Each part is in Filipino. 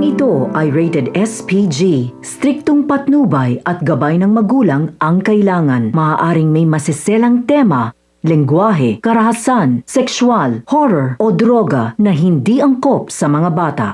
ito ay rated SPG. Striktong patnubay at gabay ng magulang ang kailangan. Maaaring may masiselang tema, lengguwahe, karahasan, sexual, horror o droga na hindi angkop sa mga bata.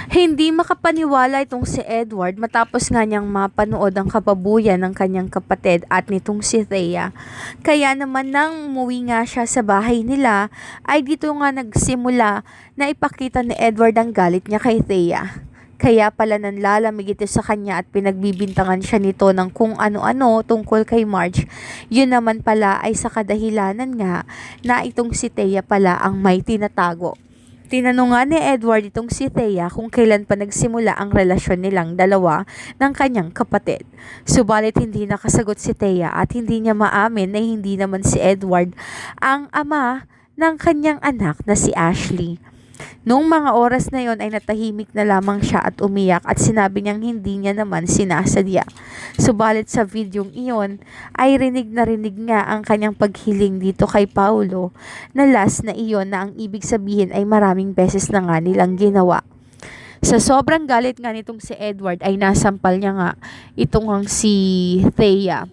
Hindi makapaniwala itong si Edward matapos nga niyang mapanood ang kababuyan ng kanyang kapatid at nitong si Thea. Kaya naman nang umuwi nga siya sa bahay nila ay dito nga nagsimula na ipakita ni Edward ang galit niya kay Thea. Kaya pala nanlalamig ito sa kanya at pinagbibintangan siya nito ng kung ano-ano tungkol kay Marge. Yun naman pala ay sa kadahilanan nga na itong si Thea pala ang may tinatago. Tinanong nga ni Edward itong si Thea kung kailan pa nagsimula ang relasyon nilang dalawa ng kanyang kapatid. Subalit hindi nakasagot si Thea at hindi niya maamin na hindi naman si Edward ang ama ng kanyang anak na si Ashley. Noong mga oras na yon ay natahimik na lamang siya at umiyak at sinabi niyang hindi niya naman sinasadya. Subalit sa videong iyon ay rinig nga ang kanyang paghiling dito kay Paulo na last na iyon na ang ibig sabihin ay maraming beses na nga nilang ginawa. Sa sobrang galit nga nitong si Edward ay nasampal niya nga itong si Thea.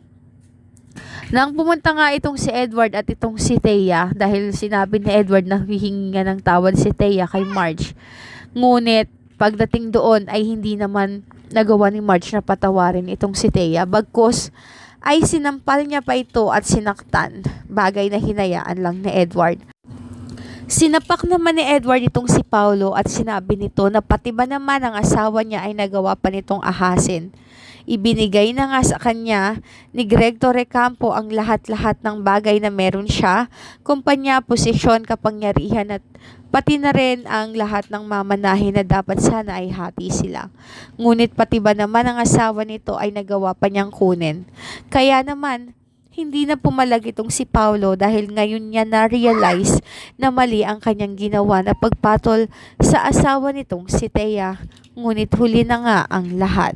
Nang pumunta nga itong si Edward at itong si Thea dahil sinabi ni Edward na hihingi nga ng tawad si Thea kay Marge. Ngunit pagdating doon ay hindi naman nagawa ni Marge na patawarin itong si Thea. Bagkus ay sinampal niya pa ito at sinaktan, bagay na hinayaan lang ni Edward. Sinapak naman ni Edward itong si Paulo at sinabi nito na pati ba naman ang asawa niya ay nagawa pa nitong ahasin. Ibinigay na nga sa kanya ni Greg Torrecampo ang lahat-lahat ng bagay na meron siya, kumpanya, posisyon, kapangyarihan at pati na rin ang lahat ng mamanahin na dapat sana ay hati sila. Ngunit pati ba naman ang asawa nito ay nagawa pa niyang kunin. Kaya naman, hindi na pumalag itong si Paulo dahil ngayon niya na-realize na mali ang kanyang ginawa na pagpatol sa asawa nitong si Thea. Ngunit huli na nga ang lahat.